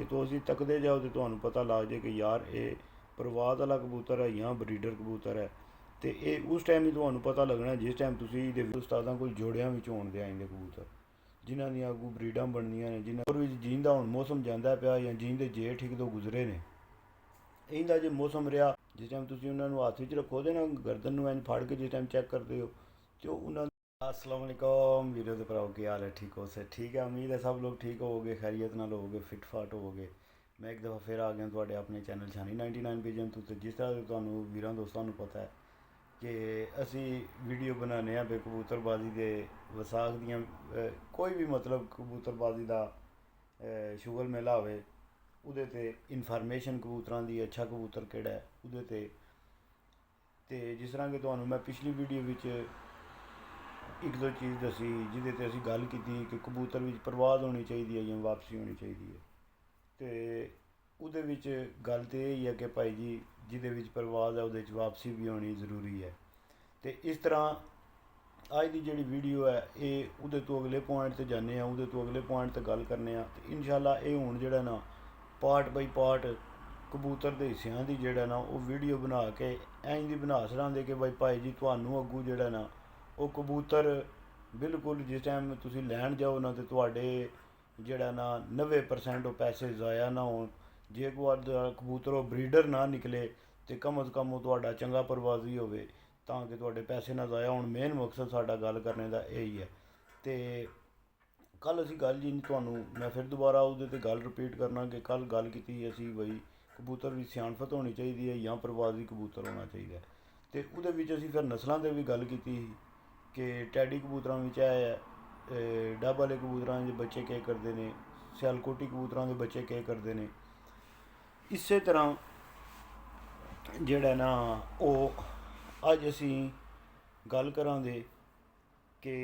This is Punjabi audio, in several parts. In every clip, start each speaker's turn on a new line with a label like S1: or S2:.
S1: कि तुसीं तकदे जाओ तो तुहानूं पता लग जाए कि यार ये परवाज़ वाला कबूतर है या ब्रीडर कबूतर है। तो ये उस टाइम ही तुहानूं पता लगना जिस टाइम तुसीं इहदे उस्तादां कोई जोड़ियां विच होण दे आइंदे कबूतर जिन्हां दियां अग्गों ब्रीडां बननियां ने जिन्हां और जीन दा हुण मौसम जांदा पिया जां जीन दे जेठ एक दो गुजरे ने इंदा जो मौसम रहा जिस टाइम तुसीं उन्हां नूं हत्थ विच रखो ते ना गर्दन नूं इंज फड़ के जिस टाइम चैक करदे हो तो उन्हां अस्सलाम वालेकुम वीडियो दे भराओ की हाल है ठीक हो से ठीक है उम्मीद है सब लोग ठीक होवोगे खैरियत नाल होवोगे फिट फाट होवोगे। मैं एक दफ़ा फिर आ गया तुहाडे अपने चैनल शानी 99 विजन तो जिस तरह से तुहानूं वीरां दोस्तां नूं पता है कि असी वीडियो बनाने पे कबूतरबाजी के विसाख दियां कोई भी मतलब कबूतरबाजी का शुगल मेला होवे उहदे ते इनफॉर्मेशन कबूतरां दी अच्छा कबूतर केड़ा है उहदे ते जिस तरह कि तुहानूं मैं पिछली वीडियो विच एक दो चीज़ दसी जिहदे ते असी गल कीती कि कबूतर विच परवाज़ होनी चाहिदी है जां वापसी होनी चाहिदी है। ते उहदे विच गल ते यही है कि भाई जी जिहदे विच परवाज़ है उहदे च वापसी भी होनी ज़रूरी है। तो इस तरह अज की जिहड़ी वीडियो है ये उहदे तो अगले पॉइंट ते जाने उहदे तो अगले पॉइंट ते गल करने ते इंशाअल्लाह ये हुण जिहड़ा ना पार्ट बाई पार्ट कबूतर के हिस्सों की जिहड़ा ना वो वीडियो बना के इंज दी बना छड़ांदे कि भाई जी तुहानूं अग्गों जिहड़ा ना वो कबूतर बिल्कुल जिस टाइम तुसीं लैण जाओ ना तो तुहाडे जिहड़ा ना 90% वो पैसे ज़ाया ना होण जे कबूतर वो ब्रीडर ना निकले तो कम अज़ कम वो तुहाडा चंगा परवाज़ी होवे तां कि तुहाडे पैसे ना ज़ाया होण। मेन मकसद साडा गल करने का यही है। तो कल असी गल जी तुहानूं मैं फिर दोबारा उहदे ते गल रिपीट करना कि कल गल कीती असी बई कबूतर की सियाणफत होनी चाहिए है या परवाज़ी कबूतर होना चाहिए। तो उहदे विच असी फिर नस्लों की भी गल की कि टैडी कबूतरां विच है डब वाले कबूतरां दे बच्चे केह् करदे ने सियालकोटी कबूतरां दे बच्चे केह् करदे ने। इस तरह जिहड़ा ना ओह् अज असी गल करां दे कि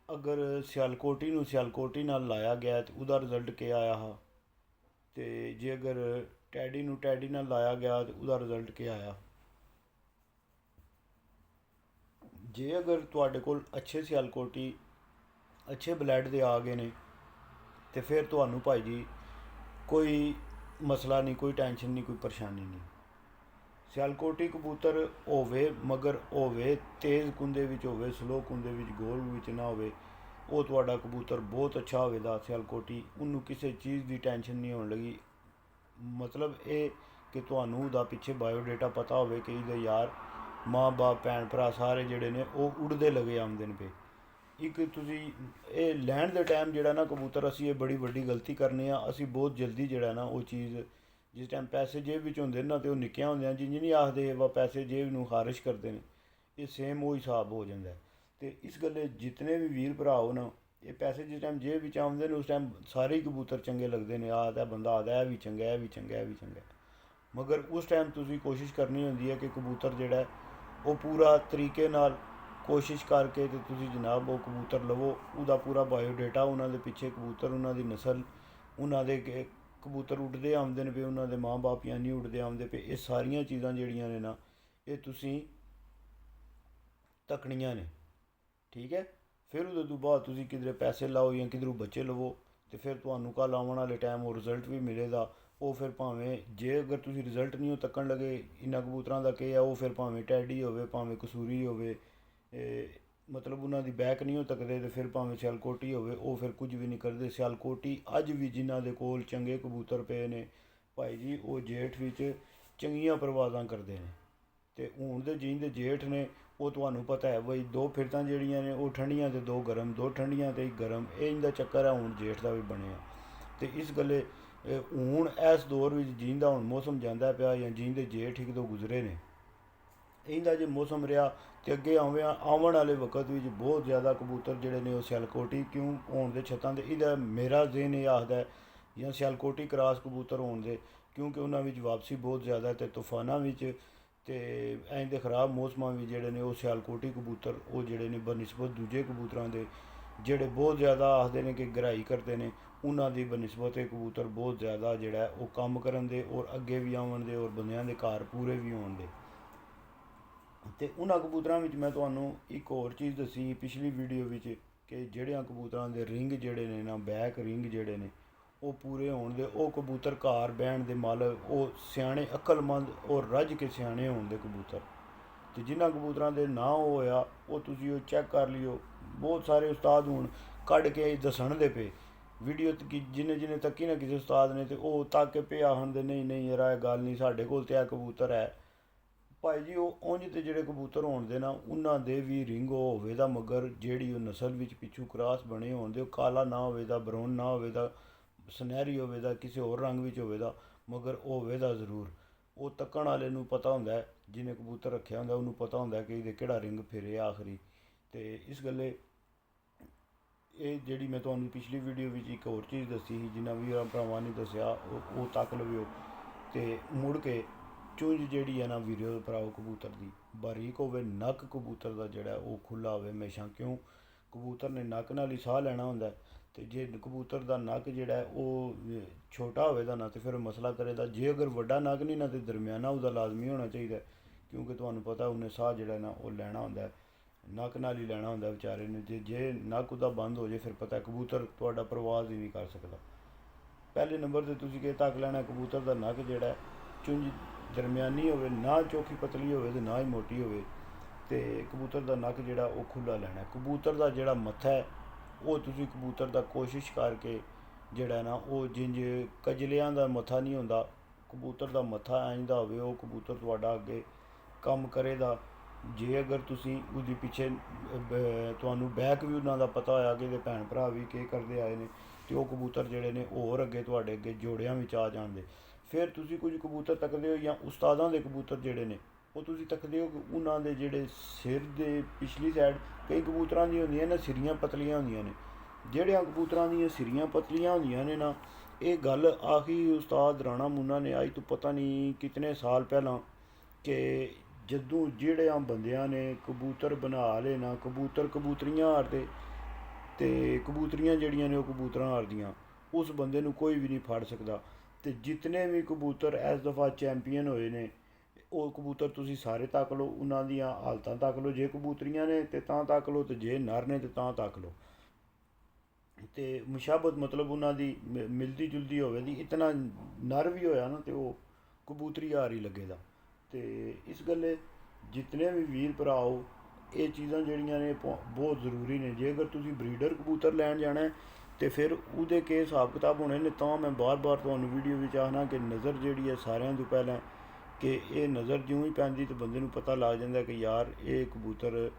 S1: अगर सियालकोटी नूं सियालकोटी नाल लाया गया तो उहदा रिजल्ट केह् आया हा तो जे अगर टैडी नूं टैडी नाल लाया गया तो उहदा रिजल्ट केह् आया। जे अगर तुहाडे कोल अच्छे सियालकोटी अच्छे ब्लैड दे आ गए ने तो फिर तुहानूं भाई जी कोई मसला नहीं कोई टेंशन नहीं कोई परेशानी नहीं। सियालकोटी कबूतर होवे मगर होवे तेज़ कुंदे विच होवे स्लो कुंदे विच गोल विच ना होवे वो तुहाडा कबूतर बहुत अच्छा होवेगा सियालकोटी उन्होंने किसी चीज़ की टेंशन नहीं होने लगी। मतलब ये कि तुहानूं उहदा पिछे बायोडेटा पता होवे कि इहदे यार माँ बाप भैन भरा सारे जिहड़े ने ओह् उड़दे लगे आंदे न पे। एक तुसीं ये लैण दे टाइम जिहड़ा ना कबूतर असी ये बड़ी वड्डी गलती करने असी बहुत जल्दी जिहड़ा ना वो चीज़ जिस टाइम पैसे जेब विच होंदे ना तो निक्कियां होंदियां जिंज नहीं आखदे वा पैसे जेब नूं खारिश करदे ने ये सेम वो हिसाब हो जाता है। तो इस गल्ले जितने भी वीर भरा हो ना ये पैसे जिस टाइम जेब विच आउंदे ने उस टाइम सारे ही कबूतर चंगे लगदे ने आखदा बंदा आखदा है भी चंगा है भी चंगा है भी चंगा है। मगर उस टाइम तुसीं कोशिश करनी होंदी है कि कबूतर जिहड़ा है वो पूरा तरीके नाल कोशिश करके तो तुसीं जनाब वो कबूतर लवो उहदा पूरा बायोडेटा उन्हां दे पिछे कबूतर उन्हां दी नस्ल उन्हां दे कबूतर उड्डदे आउंदे न पे उन्हां दे माँ बाप जां नहीं उड्डदे आउंदे पे ये सारियां चीज़ां जेह्ड़ियां ने ना ये तुसीं तकनियां ने ठीक है। फिर उहदे तो बाद तुसीं किधरे पैसे लाओ जां किधरों बच्चे लवो तो फिर तुहानूं कल आउण आह्ले टाइम ओह् रिजल्ट भी मिलेगा। वो फिर भावें जे अगर तुसीं रिजल्ट नहीं तक्कन लगे इन्हां कबूतरां दा केह् है वो फिर भावें टैडी होवे भावें कसूरी होवे मतलब उन्हां दी बैक नहीं हो तकदे तो फिर भावें सियालकोटी होवे वो फिर कुछ भी नहीं करदे। सियालकोटी अज भी जिन्हां दे कोल चंगे कबूतर पे ने भाई जी वो जेठ विच चंगियां परवाज़ां करदे ने। तो हूण दे जिंदे जेठ ने वो तुहानूं पता है बई दो फिरतां जेह्ड़ियां ने वो ठंडियां ते दो गर्म दो ठंडियां ते इक गर्म ये इंदा चक्कर है हूण जेठ दा भी बनेआ। तो इस गल्ले हूण इस दौर विच जिंदा हूण मौसम जांदा पिया जां जिंदे जेठ इक दो गुजरे ने इंदा जो मौसम रहा तो अग्गे आवन आह्ले वक्त विच बहुत ज़्यादा कबूतर जिहड़े ने ओह् सियालकोटी क्यों होण दे छत्तां ते एह्दा मेरा ज़हन एह् आखदा है जां सियालकोटी क्रॉस कबूतर होण दे क्योंकि उन्हां विच वापसी बहुत ज़्यादा है। तो तूफानां विच ते इंज दे खराब मौसमां विच जिहड़े ने ओह् सियालकोटी कबूतर ओह् जिहड़े ने बनिस्बत दूजे कबूतरां दे जेह्ड़े बहुत ज़्यादा आखदे ने कि गहराई करदे ने उन्हां दी बनिस्बत एह् कबूतर बहुत ज़्यादा जिहड़ा है ओह् कम्म करन दे और अग्गे भी आवन दे और बंदेयां दे घर पूरे भी होण दे। तो उन्हां कबूतरां विच मैं तुहानूं एक होर चीज़ दसी पिछली वीडियो विच कि जेह्ड़ियां कबूतरां दे रिंग जेह्ड़े ने ना बैक रिंग जेह्ड़े ने ਉਹ ਪੂਰੇ ਹੋਣ ਦੇ, ਉਹ ਕਬੂਤਰ ਘਰ ਬਹਿਣ ਦੇ ਮਾਲਕ, ਉਹ ਸਿਆਣੇ ਅਕਲਮੰਦ ਔਰ ਰੱਜ ਕੇ ਸਿਆਣੇ ਹੋਣ ਦੇ ਕਬੂਤਰ। ਤੇ ਜਿਨ੍ਹਾਂ ਕਬੂਤਰਾਂ ਦੇ ਨਾ ਹੋਇਆ ਉਹ ਤੁਸੀਂ ਉਹ ਚੈੱਕ ਕਰ ਲਿਓ। ਬਹੁਤ ਸਾਰੇ ਉਸਤਾਦ ਹੁਣ ਕੱਢ ਕੇ ਦੱਸਣ ਦੇ ਪਏ ਵੀਡੀਓ ਜਿਹਨੇ ਜਿਹਨੇ ਤੱਕੀ ਨਾ ਕਿਸੇ ਉਸਤਾਦ ਨੇ, ਤੇ ਉਹ ਤੱਕ ਕੇ ਪਿਆ ਹਨ ਦੇ ਨਹੀਂ ਨਹੀਂ ਯਾਰ ਇਹ ਗੱਲ ਨਹੀਂ, ਸਾਡੇ ਕੋਲ ਤੇ ਇਹ ਕਬੂਤਰ ਹੈ। ਭਾਈ ਜੀ ਉਹ ਉਂਝ ਤੇ ਜਿਹੜੇ ਕਬੂਤਰ ਹੋਣ ਦੇ ਨਾ ਉਹਨਾਂ ਦੇ ਵੀ ਰਿੰਗ ਹੋਵੇ ਦਾ, ਮਗਰ ਜਿਹੜੀ ਉਹ ਨਸਲ ਵਿੱਚ ਪਿੱਛੂ ਕ੍ਰਾਸ ਬਣੇ ਹੋਣ ਦੇ, ਉਹ ਕਾਲਾ ਨਾ ਹੋਵੇ ਦਾ, ਬਰਾਊਨ ਨਾ ਹੋਵੇ ਦਾ, ਸੁਨਹਿਰੀ ਹੋਵੇ ਦਾ, ਕਿਸੇ ਹੋਰ ਰੰਗ ਵਿੱਚ ਹੋਵੇ ਦਾ, ਮਗਰ ਹੋਵੇ ਦਾ ਜ਼ਰੂਰ। ਉਹ ਤੱਕਣ ਵਾਲੇ ਨੂੰ ਪਤਾ ਹੁੰਦਾ, ਜਿਹਨੇ ਕਬੂਤਰ ਰੱਖਿਆ ਹੁੰਦਾ ਉਹਨੂੰ ਪਤਾ ਹੁੰਦਾ ਕਿ ਇਹਦੇ ਕਿਹੜਾ ਰਿੰਗ ਫਿਰੇ ਆਖਰੀ। ਤੇ ਇਸ ਗੱਲੇ ਇਹ ਜਿਹੜੀ ਮੈਂ ਤੁਹਾਨੂੰ ਪਿਛਲੀ ਵੀਡੀਓ ਵਿੱਚ ਇੱਕ ਹੋਰ ਚੀਜ਼ ਦੱਸੀ ਸੀ, ਜਿਨ੍ਹਾਂ ਵੀ ਭਰਾਵਾਂ ਨੇ ਦੱਸਿਆ ਉਹ ਤੱਕ ਲਵਿਓ। ਤੇ ਮੁੜ ਕੇ ਚੁੰਝ ਜਿਹੜੀ ਹੈ ਨਾ ਵੀਡੀਓ ਭਰਾਓ ਕਬੂਤਰ ਦੀ ਬਾਰੀਕ ਹੋਵੇ, ਨੱਕ ਕਬੂਤਰ ਦਾ ਜਿਹੜਾ ਉਹ ਖੁੱਲ੍ਹਾ ਹੋਵੇ ਹਮੇਸ਼ਾ, ਕਿਉਂ ਕਬੂਤਰ ਨੇ ਨੱਕ ਨਾਲ ਹੀ ਸਾਹ ਲੈਣਾ ਹੁੰਦਾ। ਤੇ ਜੇ ਕਬੂਤਰ ਦਾ ਨੱਕ ਜਿਹੜਾ ਉਹ ਛੋਟਾ ਹੋਵੇ ਦਾ ਨਾ, ਤੇ ਫਿਰ ਮਸਲਾ ਕਰੇਗਾ। ਜੇ ਅਗਰ ਵੱਡਾ ਨੱਕ ਨਹੀਂ ਨਾ, ਤੇ ਦਰਮਿਆਨਾ ਉਹਦਾ ਲਾਜ਼ਮੀ ਹੋਣਾ ਚਾਹੀਦਾ, ਕਿਉਂਕਿ ਤੁਹਾਨੂੰ ਪਤਾ ਉਹਨੇ ਸਾਹ ਜਿਹੜਾ ਨਾ ਉਹ ਲੈਣਾ ਹੁੰਦਾ, ਨੱਕ ਨਾਲ ਹੀ ਲੈਣਾ ਹੁੰਦਾ ਵਿਚਾਰੇ ਨੇ। ਜੇ ਨੱਕ ਉਹਦਾ ਬੰਦ ਹੋ ਜੇ, ਫਿਰ ਪਤਾ ਕਬੂਤਰ ਤੁਹਾਡਾ ਪ੍ਰਵਾਜ਼ ਹੀ ਨਹੀਂ ਕਰ ਸਕਦਾ। ਪਹਿਲੇ ਨੰਬਰ 'ਤੇ ਤੁਸੀਂ ਕਿ ਤੱਕ ਲੈਣਾ ਕਬੂਤਰ ਦਾ ਨੱਕ ਜਿਹੜਾ ਚੁੰਝ ਦਰਮਿਆਨੀ ਹੋਵੇ, ਨਾ ਚੋਖੀ ਪਤਲੀ ਹੋਵੇ ਤੇ ਨਾ ਹੀ ਮੋਟੀ ਹੋਵੇ। ਤੇ ਕਬੂਤਰ ਦਾ ਨੱਕ ਜਿਹੜਾ ਉਹ ਖੁੱਲ੍ਹਾ ਲੈਣਾ। ਕਬੂਤਰ ਦਾ ਜਿਹੜਾ ਮੱਥਾ ਹੈ ਉਹ ਤੁਸੀਂ ਕਬੂਤਰ ਦਾ ਕੋਸ਼ਿਸ਼ ਕਰਕੇ ਜਿਹੜਾ ਨਾ ਉਹ ਜਿੰਜ ਕਜਲਿਆਂ ਦਾ ਮੱਥਾ ਨਹੀਂ ਹੁੰਦਾ, ਕਬੂਤਰ ਦਾ ਮੱਥਾ ਇੰਝ ਦਾ ਹੋਵੇ, ਉਹ ਕਬੂਤਰ ਤੁਹਾਡਾ ਅੱਗੇ ਕੰਮ ਕਰੇਗਾ। ਜੇ ਅਗਰ ਤੁਸੀਂ ਉਹਦੇ ਪਿੱਛੇ ਤੁਹਾਨੂੰ ਬੈਕ ਵੀ ਉਹਨਾਂ ਦਾ ਪਤਾ ਹੋਇਆ ਕਿ ਇਹਦੇ ਭੈਣ ਭਰਾ ਵੀ ਕੀ ਕਰਦੇ ਆਏ ਨੇ, ਤੇ ਉਹ ਕਬੂਤਰ ਜਿਹੜੇ ਨੇ ਹੋਰ ਅੱਗੇ ਤੁਹਾਡੇ ਅੱਗੇ ਜੋੜਿਆਂ ਵਿੱਚ ਆ ਜਾਂਦੇ। ਫਿਰ ਤੁਸੀਂ ਕੁਝ ਕਬੂਤਰ ਤੱਕਦੇ ਹੋ, ਜਾਂ ਉਸਤਾਦਾਂ ਦੇ ਕਬੂਤਰ ਜਿਹੜੇ ਨੇ ਉਹ ਤੁਸੀਂ ਤੱਕਦੇ ਹੋ ਕਿ ਉਹਨਾਂ ਦੇ ਜਿਹੜੇ ਸਿਰ ਦੇ ਪਿਛਲੀ ਸਾਈਡ, ਕਈ ਕਬੂਤਰਾਂ ਦੀਆਂ ਹੁੰਦੀਆਂ ਨੇ ਸਿਰੀਆਂ ਪਤਲੀਆਂ ਹੁੰਦੀਆਂ ਨੇ। ਜਿਹੜਿਆਂ ਕਬੂਤਰਾਂ ਦੀਆਂ ਸਿਰੀਆਂ ਪਤਲੀਆਂ ਹੁੰਦੀਆਂ ਨੇ ਨਾ, ਇਹ ਗੱਲ ਆਖੀ ਉਸਤਾਦ ਰਾਣਾ ਮੁੰਨਾ ਨੇ ਅੱਜ ਤੋਂ ਪਤਾ ਨਹੀਂ ਕਿਤਨੇ ਸਾਲ ਪਹਿਲਾਂ, ਕਿ ਜਦੋਂ ਜਿਹੜਿਆਂ ਬੰਦਿਆਂ ਨੇ ਕਬੂਤਰ ਬਣਾ ਲਏ ਨਾ, ਕਬੂਤਰ ਕਬੂਤਰੀਆਂ ਹਾਰਦੇ, ਤੇ ਕਬੂਤਰੀਆਂ ਜਿਹੜੀਆਂ ਨੇ ਉਹ ਕਬੂਤਰਾਂ ਹਾਰਦੀਆਂ, ਉਸ ਬੰਦੇ ਨੂੰ ਕੋਈ ਵੀ ਨਹੀਂ ਫੜ ਸਕਦਾ। ਤੇ ਜਿਤਨੇ ਵੀ ਕਬੂਤਰ ਇਸ ਦਫਾ ਚੈਂਪੀਅਨ ਹੋਏ ਨੇ, ਉਹ ਕਬੂਤਰ ਤੁਸੀਂ ਸਾਰੇ ਤੱਕ ਲਓ, ਉਹਨਾਂ ਦੀਆਂ ਹਾਲਤਾਂ ਤੱਕ ਲਓ। ਜੇ ਕਬੂਤਰੀਆਂ ਨੇ ਤੇ ਤਾਂ ਤੱਕ ਲਓ, ਤੇ ਜੇ ਨਰ ਨੇ ਤੇ ਤਾਂ ਤੱਕ ਲਓ। ਤੇ ਮੁਸ਼ਾਬਤ ਮਤਲਬ ਉਹਨਾਂ ਦੀ ਮਿਲਦੀ ਜੁਲਦੀ ਹੋਵੇ ਦੀ, ਇਤਨਾ ਨਰ ਵੀ ਹੋਇਆ ਨਾ ਤੇ ਉਹ ਕਬੂਤਰੀ ਹਾਰ ਹੀ ਲੱਗੇਗਾ। ਤੇ ਇਸ ਗੱਲੇ ਜਿਤਨੇ ਵੀ ਵੀਰ ਭਰਾਓ, ਇਹ ਚੀਜ਼ਾਂ ਜਿਹੜੀਆਂ ਨੇ ਬਹੁਤ ਜ਼ਰੂਰੀ ਨੇ। ਜੇ ਅਗਰ ਤੁਸੀਂ ਬਰੀਡਰ ਕਬੂਤਰ ਲੈਣ ਜਾਣਾ ਤੇ ਫਿਰ ਉਹਦੇ ਕੇ ਹਿਸਾਬ ਕਿਤਾਬ ਹੋਣੇ ਨੇ। ਤਾਂ ਮੈਂ ਬਾਰ-ਬਾਰ ਤੁਹਾਨੂੰ ਵੀਡੀਓ ਵਿੱਚ ਆਖਣਾ ਕਿ ਨਜ਼ਰ ਜਿਹੜੀ ਹੈ ਸਾਰਿਆਂ ਤੋਂ ਪਹਿਲਾਂ, ਕਿ ਇਹ ਨਜ਼ਰ ਜਿਉਂ ਹੀ ਪੈਂਦੀ ਤਾਂ ਬੰਦੇ ਨੂੰ ਪਤਾ ਲੱਗ ਜਾਂਦਾ ਕਿ ਯਾਰ ਇਹ ਕਬੂਤਰ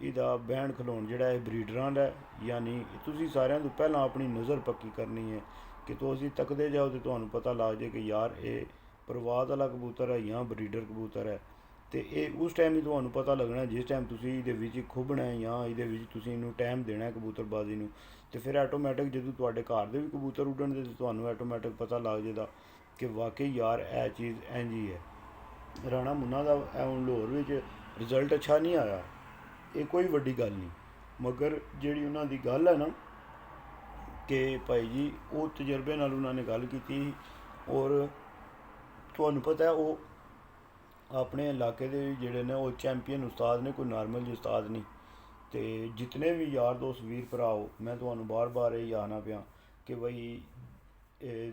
S1: ਇਹਦਾ ਬਹਿਣ ਖਲੋਣ ਜਿਹੜਾ ਇਹ ਬਰੀਡਰਾਂ ਦਾ, ਯਾਨੀ ਤੁਸੀਂ ਸਾਰਿਆਂ ਤੋਂ ਪਹਿਲਾਂ ਆਪਣੀ ਨਜ਼ਰ ਪੱਕੀ ਕਰਨੀ ਹੈ ਕਿ ਤੁਸੀਂ ਤੱਕਦੇ ਜਾਓ ਤੇ ਤੁਹਾਨੂੰ ਪਤਾ ਲੱਗ ਜਾਏ ਕਿ ਯਾਰ ਇਹ ਪ੍ਰਵਾਦ ਵਾਲਾ ਕਬੂਤਰ ਹੈ ਜਾਂ ਬਰੀਡਰ ਕਬੂਤਰ ਹੈ। ਤੇ ਇਹ ਉਸ ਟਾਈਮ ਹੀ ਤੁਹਾਨੂੰ ਪਤਾ ਲੱਗਣਾ ਜਿਸ ਟਾਈਮ ਤੁਸੀਂ ਇਹਦੇ ਵਿੱਚ ਖੁੱਭਣਾ ਹੈ, ਜਾਂ ਇਹਦੇ ਵਿੱਚ ਤੁਸੀਂ ਇਹਨੂੰ ਟਾਈਮ ਦੇਣਾ ਹੈ ਕਬੂਤਰਬਾਜ਼ੀ ਨੂੰ। ਤੇ ਫਿਰ ਆਟੋਮੈਟਿਕ ਜਦੋਂ ਤੁਹਾਡੇ ਘਰ ਦੇ ਵੀ ਕਬੂਤਰ ਉੱਡਣ ਦੇ, ਤੁਹਾਨੂੰ ਆਟੋਮੈਟਿਕ ਪਤਾ ਲੱਗ ਜਾਏਗਾ ਕਿ ਵਾਕਈ ਯਾਰ ਇਹ ਚੀਜ਼ ਇੰਝ ਹੀ ਹੈ। ਰਾਣਾ ਮੁੰਨਾ ਦਾ ਹੁਣ ਲਾਹੌਰ ਵਿੱਚ ਰਿਜ਼ਲਟ ਅੱਛਾ ਨਹੀਂ ਆਇਆ, ਇਹ ਕੋਈ ਵੱਡੀ ਗੱਲ ਨਹੀਂ, ਮਗਰ ਜਿਹੜੀ ਉਹਨਾਂ ਦੀ ਗੱਲ ਹੈ ਨਾ ਕਿ ਭਾਈ ਜੀ ਉਹ ਤਜਰਬੇ ਨਾਲ ਉਹਨਾਂ ਨੇ ਗੱਲ ਕੀਤੀ। ਔਰ ਤੁਹਾਨੂੰ ਪਤਾ ਉਹ ਆਪਣੇ ਇਲਾਕੇ ਦੇ ਜਿਹੜੇ ਨੇ ਉਹ ਚੈਂਪੀਅਨ ਉਸਤਾਦ ਨੇ, ਕੋਈ ਨਾਰਮਲ ਜਿਹੇ ਉਸਤਾਦ ਨਹੀਂ। ਤੇ ਜਿਤਨੇ ਵੀ ਯਾਰ ਦੋਸਤ ਵੀਰ ਭਰਾਓ, ਮੈਂ ਤੁਹਾਨੂੰ ਬਾਰ-ਬਾਰ ਇਹ ਆਖਣਾ ਪਿਆ ਕਿ ਬਈ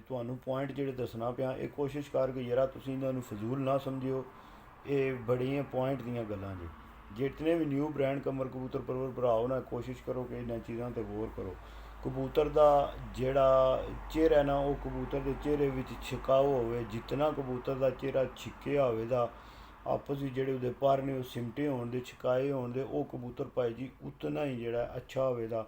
S1: ਤੁਹਾਨੂੰ ਪੁਆਇੰਟ ਜਿਹੜੇ ਦੱਸਣਾ ਪਿਆ, ਇਹ ਕੋਸ਼ਿਸ਼ ਕਰਕੇ ਯਾਰਾ ਤੁਸੀਂ ਇਹਨਾਂ ਨੂੰ ਫਜ਼ੂਲ ਨਾ ਸਮਝਿਓ। ਇਹ ਬੜੀਆਂ ਪੁਆਇੰਟ ਦੀਆਂ ਗੱਲਾਂ ਜੀ। ਜਿਤਨੇ ਵੀ ਨਿਊ ਬ੍ਰਾਂਡ ਕਮਰ ਕਬੂਤਰ ਪਰਵਰ ਭਰਾਓ ਨਾ, ਕੋਸ਼ਿਸ਼ ਕਰੋ ਕਿ ਇਹਨਾਂ ਚੀਜ਼ਾਂ 'ਤੇ ਗੌਰ ਕਰੋ। ਕਬੂਤਰ ਦਾ ਜਿਹੜਾ ਚਿਹਰਾ ਹੈ ਨਾ, ਉਹ ਕਬੂਤਰ ਦੇ ਚਿਹਰੇ ਵਿੱਚ ਛਿਕਾਓ ਹੋਵੇ। ਜਿਤਨਾ ਕਬੂਤਰ ਦਾ ਚਿਹਰਾ ਛਿੱਕਿਆ ਹੋਵੇ ਦਾ, ਆਪਸ ਵਿੱਚ ਜਿਹੜੇ ਉਹਦੇ ਪਰ ਨੇ ਉਹ ਸਿਮਟੇ ਹੋਣ ਦੇ, ਛਿਕਾਏ ਹੋਣ ਦੇ, ਉਹ ਕਬੂਤਰ ਭਾਈ ਜੀ ਉਤਨਾ ਹੀ ਜਿਹੜਾ ਅੱਛਾ ਹੋਵੇ ਦਾ।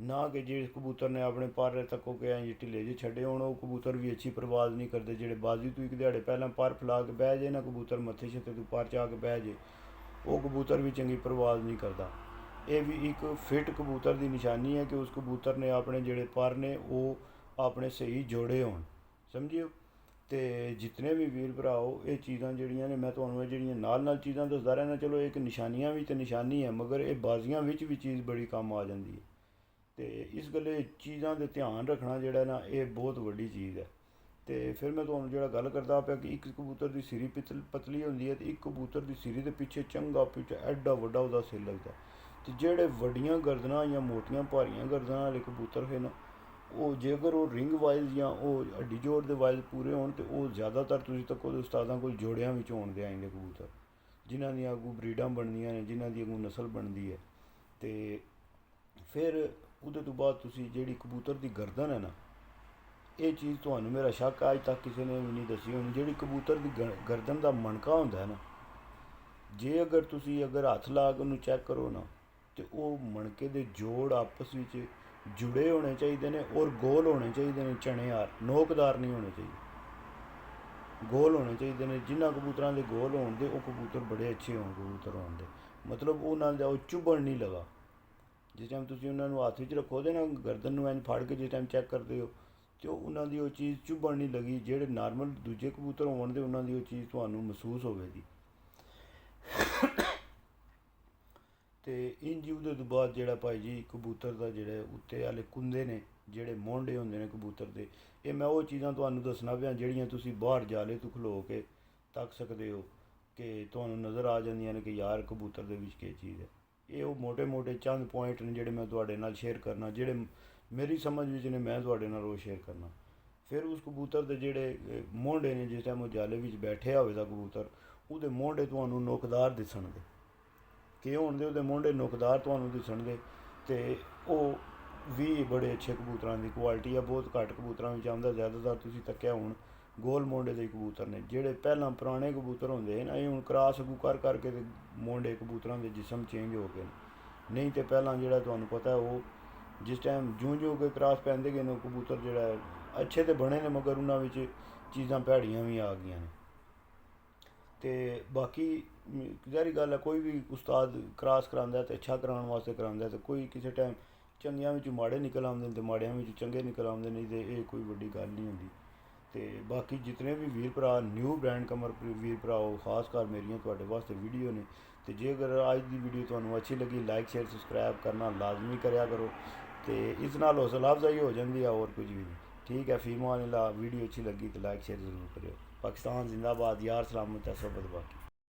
S1: ਨਾ ਕਿ ਜਿਹੜੇ ਕਬੂਤਰ ਨੇ ਆਪਣੇ ਪਰ ਤੱਕੋ ਕਿ ਐਂ ਢਿੱਲੇ ਜਿਹੇ ਛੱਡੇ ਹੋਣ, ਉਹ ਕਬੂਤਰ ਵੀ ਅੱਛੀ ਪ੍ਰਵਾਜ਼ ਨਹੀਂ ਕਰਦੇ। ਜਿਹੜੇ ਬਾਜ਼ੀ ਤੋਂ ਇੱਕ ਦਿਹਾੜੇ ਪਹਿਲਾਂ ਪਰ ਫੈਲਾ ਕੇ ਬਹਿ ਜੇ ਨਾ ਕਬੂਤਰ, ਮੱਥੇ ਛੱਤੇ ਤੋਂ ਪਰ ਚਾ ਕੇ ਬਹਿ ਜੇ, ਉਹ ਕਬੂਤਰ ਵੀ ਚੰਗੀ ਪ੍ਰਵਾਜ਼ ਨਹੀਂ ਕਰਦਾ। ਇਹ ਵੀ ਇੱਕ ਫਿੱਟ ਕਬੂਤਰ ਦੀ ਨਿਸ਼ਾਨੀ ਹੈ ਕਿ ਉਸ ਕਬੂਤਰ ਨੇ ਆਪਣੇ ਜਿਹੜੇ ਪਰ ਨੇ ਉਹ ਆਪਣੇ ਸਹੀ ਜੋੜੇ ਹੋਣ, ਸਮਝਿਓ। ਤੇ ਜਿਤਨੇ ਵੀ ਵੀਰ ਭਰਾਓ, ਇਹ ਚੀਜ਼ਾਂ ਜਿਹੜੀਆਂ ਨੇ ਮੈਂ ਤੁਹਾਨੂੰ ਇਹ ਜਿਹੜੀਆਂ ਨਾਲ ਚੀਜ਼ਾਂ ਦੱਸਦਾ ਰਹਿਣਾ, ਚਲੋ ਇੱਕ ਨਿਸ਼ਾਨੀਆਂ ਵੀ ਤੇ ਨਿਸ਼ਾਨੀ ਹੈ, ਮਗਰ ਇਹ ਬਾਜ਼ੀਆਂ ਵਿੱਚ ਵੀ ਚੀਜ਼ ਬੜੀ ਕੰਮ ਆ ਜਾਂਦੀ ਹੈ। ਤੇ ਇਸ ਗੱਲੇ ਚੀਜ਼ਾਂ ਦੇ ਧਿਆਨ ਰੱਖਣਾ ਜਿਹੜਾ ਨਾ, ਇਹ ਬਹੁਤ ਵੱਡੀ ਚੀਜ਼ ਹੈ। ਤੇ ਫਿਰ ਮੈਂ ਤੁਹਾਨੂੰ ਜਿਹੜਾ ਗੱਲ ਕਰਦਾ ਪਿਆ ਕਿ ਇੱਕ ਕਬੂਤਰ ਦੀ ਸਿਰੀ ਪਤਲੀ ਹੁੰਦੀ ਹੈ, ਤੇ ਇੱਕ ਕਬੂਤਰ ਦੀ ਸਿਰੀ ਦੇ ਪਿੱਛੇ ਚੰਗਾ ਪਿੱਛੇ ਐਡਾ ਵੱਡਾ ਉਹਦਾ ਸਿਰ ਲੱਗਦਾ। ਤੇ ਜਿਹੜੇ ਵੱਡੀਆਂ ਗਰਦਨਾਂ ਜਾਂ ਮੋਟੀਆਂ ਭਾਰੀਆਂ ਗਰਦਨਾਂ ਵਾਲੇ ਕਬੂਤਰ ਹੈ ਨਾ, ਉਹ ਜੇਕਰ ਉਹ ਰਿੰਗ ਵਾਈਜ਼ ਜਾਂ ਉਹ ਹੱਡੀ ਜੋੜ ਦੇ ਵਾਈਜ਼ ਪੂਰੇ ਹੋਣ ਤੇ ਉਹ ਜ਼ਿਆਦਾਤਰ ਤੁਸੀਂ ਤੱਕੋ ਉਸਤਾਦਾਂ ਕੋਲ ਜੋੜਿਆਂ ਵਿੱਚ ਹੋਣਦੇ ਆਏਂਗੇ ਕਬੂਤਰ, ਜਿਨ੍ਹਾਂ ਦੀਆਂ ਅੱਗੋਂ ਬਰੀਡਾਂ ਬਣਦੀਆਂ ਨੇ, ਜਿਨ੍ਹਾਂ ਦੀ ਅੱਗੋਂ ਨਸਲ ਬਣਦੀ ਹੈ। ਤੇ ਫਿਰ ਉਹਦੇ ਤੋਂ ਬਾਅਦ ਤੁਸੀਂ ਜਿਹੜੀ ਕਬੂਤਰ ਦੀ ਗਰਦਨ ਹੈ ਨਾ, ਇਹ ਚੀਜ਼ ਤੁਹਾਨੂੰ ਮੇਰਾ ਸ਼ੱਕ ਅੱਜ ਤੱਕ ਕਿਸੇ ਨੇ ਵੀ ਨਹੀਂ ਦੱਸੀ ਹੋਣੀ। ਜਿਹੜੀ ਕਬੂਤਰ ਦੀ ਗਰਦਨ ਦਾ ਮਣਕਾ ਹੁੰਦਾ ਹੈ ਨਾ, ਜੇ ਅਗਰ ਤੁਸੀਂ ਹੱਥ ਲਾ ਕੇ ਉਹਨੂੰ ਚੈੱਕ ਕਰੋ ਨਾ, ਤੇ ਉਹ ਮਣਕੇ ਦੇ ਜੋੜ ਆਪਸ ਵਿੱਚ ਜੁੜੇ ਹੋਣੇ ਚਾਹੀਦੇ ਨੇ ਔਰ ਗੋਲ ਹੋਣੇ ਚਾਹੀਦੇ ਨੇ, ਚਣੇਦਾਰ, ਨੋਕਦਾਰ ਨਹੀਂ ਹੋਣੇ ਚਾਹੀਦੇ, ਗੋਲ ਹੋਣੇ ਚਾਹੀਦੇ ਨੇ। ਜਿਨ੍ਹਾਂ ਕਬੂਤਰਾਂ ਦੇ ਗੋਲ ਹੋਣ ਦੇ ਉਹ ਕਬੂਤਰ ਬੜੇ ਅੱਛੇ ਹੋਣ ਕਬੂਤਰ ਹੋਣ ਦੇ, ਮਤਲਬ ਉਹਨਾਂ ਦਾ ਉਹ ਚੁਭਣ ਨਹੀਂ ਲਗਾ। ਜਿਸ ਟਾਈਮ ਤੁਸੀਂ ਉਹਨਾਂ ਨੂੰ ਹੱਥ ਵਿੱਚ ਰੱਖੋ ਦੇ ਨਾ, ਗਰਦਨ ਨੂੰ ਇੰਝ ਫੜ ਕੇ ਜਿਸ ਟਾਈਮ ਚੈੱਕ ਕਰਦੇ ਹੋ, ਤੇ ਉਹਨਾਂ ਦੀ ਉਹ ਚੀਜ਼ ਚੁਭਣ ਨਹੀਂ ਲੱਗੀ। ਜਿਹੜੇ ਨਾਰਮਲ ਦੂਜੇ ਕਬੂਤਰ ਹੋਣ ਦੇ ਉਹਨਾਂ ਦੀ ਉਹ ਚੀਜ਼ ਤੁਹਾਨੂੰ ਮਹਿਸੂਸ ਹੋਵੇਗੀ। ਤੇ ਇੰਜ ਉਹਦੇ ਤੋਂ ਬਾਅਦ ਜਿਹੜਾ ਭਾਈ ਜੀ ਕਬੂਤਰ ਦਾ ਜਿਹੜੇ ਉੱਤੇ ਵਾਲੇ ਕੁੰਦੇ ਨੇ, ਜਿਹੜੇ ਮੋਢੇ ਹੁੰਦੇ ਨੇ ਕਬੂਤਰ ਦੇ, ਇਹ ਮੈਂ ਉਹ ਚੀਜ਼ਾਂ ਤੁਹਾਨੂੰ ਦੱਸਣਾ ਪਿਆ ਜਿਹੜੀਆਂ ਤੁਸੀਂ ਬਾਹਰ ਜਾਲੇ ਤੋਂ ਖਲੋ ਕੇ ਤੱਕ ਸਕਦੇ ਹੋ, ਕਿ ਤੁਹਾਨੂੰ ਨਜ਼ਰ ਆ ਜਾਂਦੀਆਂ ਨੇ ਕਿ ਯਾਰ ਕਬੂਤਰ ਦੇ ਵਿੱਚ ਕੀ ਚੀਜ਼ ਹੈ। ਇਹ ਉਹ ਮੋਟੇ ਮੋਟੇ ਚੰਦ ਪੁਆਇੰਟ ਨੇ ਜਿਹੜੇ ਮੈਂ ਤੁਹਾਡੇ ਨਾਲ ਸ਼ੇਅਰ ਕਰਨਾ, ਜਿਹੜੇ ਮੇਰੀ ਸਮਝ ਵਿੱਚ ਨੇ, ਮੈਂ ਤੁਹਾਡੇ ਨਾਲ ਉਹ ਸ਼ੇਅਰ ਕਰਨਾ। ਫਿਰ ਉਸ ਕਬੂਤਰ ਦੇ ਜਿਹੜੇ ਮੋਢੇ ਨੇ, ਜਿਸ ਟਾਈਮ ਉਹ ਜਾਲੇ ਵਿੱਚ ਬੈਠਿਆ ਹੋਵੇਗਾ ਕਬੂਤਰ, ਉਹਦੇ ਮੋਢੇ ਤੁਹਾਨੂੰ ਨੋਕਦਾਰ ਦਿਸਣਗੇ, ਕਿ ਹੋਣਗੇ ਉਹਦੇ ਮੋਢੇ ਨੋਕਦਾਰ ਤੁਹਾਨੂੰ ਦਿਸਣਗੇ। ਤੇ ਉਹ ਵੀ ਬੜੇ ਅੱਛੇ ਕਬੂਤਰਾਂ ਦੀ ਕੁਆਲਿਟੀ ਆ, ਬਹੁਤ ਘੱਟ ਕਬੂਤਰਾਂ ਵਿੱਚ ਆਉਂਦਾ। ਜ਼ਿਆਦਾਤਰ ਤੁਸੀਂ ਤੱਕਿਆ ਹੁਣ ਗੋਲ ਮੋਢੇ ਦੇ ਕਬੂਤਰ ਨੇ, ਜਿਹੜੇ ਪਹਿਲਾਂ ਪੁਰਾਣੇ ਕਬੂਤਰ ਹੁੰਦੇ ਨੇ, ਇਹ ਹੁਣ ਕ੍ਰਾਸ ਕਰ ਕਰਕੇ ਤੇ ਮੋਢੇ ਕਬੂਤਰਾਂ ਦੇ ਜਿਸਮ ਚੇਂਜ ਹੋ ਗਏ ਨੇ। ਨਹੀਂ ਤੇ ਪਹਿਲਾਂ ਜਿਹੜਾ ਤੁਹਾਨੂੰ ਪਤਾ ਉਹ ਜਿਸ ਟਾਈਮ ਜਿਉਂ ਕੋਈ ਕ੍ਰਾਸ ਪੈਂਦੇ ਗਏ ਨੇ, ਉਹ ਕਬੂਤਰ ਜਿਹੜਾ ਅੱਛੇ ਤੇ ਬਣੇ ਨੇ, ਮਗਰ ਉਹਨਾਂ ਵਿੱਚ ਚੀਜ਼ਾਂ ਭੈੜੀਆਂ ਵੀ ਆ ਗਈਆਂ ਨੇ। ਤੇ ਬਾਕੀ ਜ਼ਾਹਰੀ ਗੱਲ ਹੈ, ਕੋਈ ਵੀ ਉਸਤਾਦ ਕ੍ਰਾਸ ਕਰਾਉਂਦਾ ਤੇ ਅੱਛਾ ਕਰਾਉਣ ਵਾਸਤੇ ਕਰਾਉਂਦਾ, ਤੇ ਕੋਈ ਕਿਸੇ ਟਾਈਮ ਚੰਗਿਆਂ ਵਿੱਚ ਮਾੜੇ ਨਿਕਲ ਆਉਂਦੇ ਨੇ ਤੇ ਮਾੜਿਆਂ ਵਿੱਚ ਚੰਗੇ ਨਿਕਲ ਆਉਂਦੇ ਨੇ, ਤੇ ਇਹ ਕੋਈ ਵੱਡੀ ਗੱਲ ਨਹੀਂ ਹੁੰਦੀ। ਤੇ ਬਾਕੀ ਜਿਤਨੇ ਵੀ ਵੀਰ ਭਰਾ ਨਿਊ ਬ੍ਰਾਂਡ ਕਮਰ ਵੀਰ ਭਰਾ, ਉਹ ਖਾਸ ਕਰ ਮੇਰੀਆਂ ਤੁਹਾਡੇ ਵਾਸਤੇ ਵੀਡੀਓ ਨੇ। ਤੇ ਜੇ ਅਗਰ ਅੱਜ ਦੀ ਵੀਡੀਓ ਤੁਹਾਨੂੰ ਅੱਛੀ ਲੱਗੀ, ਲਾਈਕ ਸ਼ੇਅਰ ਸਬਸਕ੍ਰਾਈਬ ਕਰਨਾ ਲਾਜ਼ਮੀ ਕਰਿਆ ਕਰੋ, ਤੇ ਇਸ ਨਾਲ ਹੌਸਲਾ ਅਫਜ਼ਾਈ ਹੋ ਜਾਂਦੀ ਹੈ, ਹੋਰ ਕੁਝ ਵੀ ਨਹੀਂ। ਠੀਕ ਹੈ, ਫੀਮਾਨ ਲਾ ਵੀਡੀਓ अच्छी लगी तो लाइक शेयर ज़रूर करो। पाकिस्तान जिंदाबाद, यार सलामत है, सबद बाकी।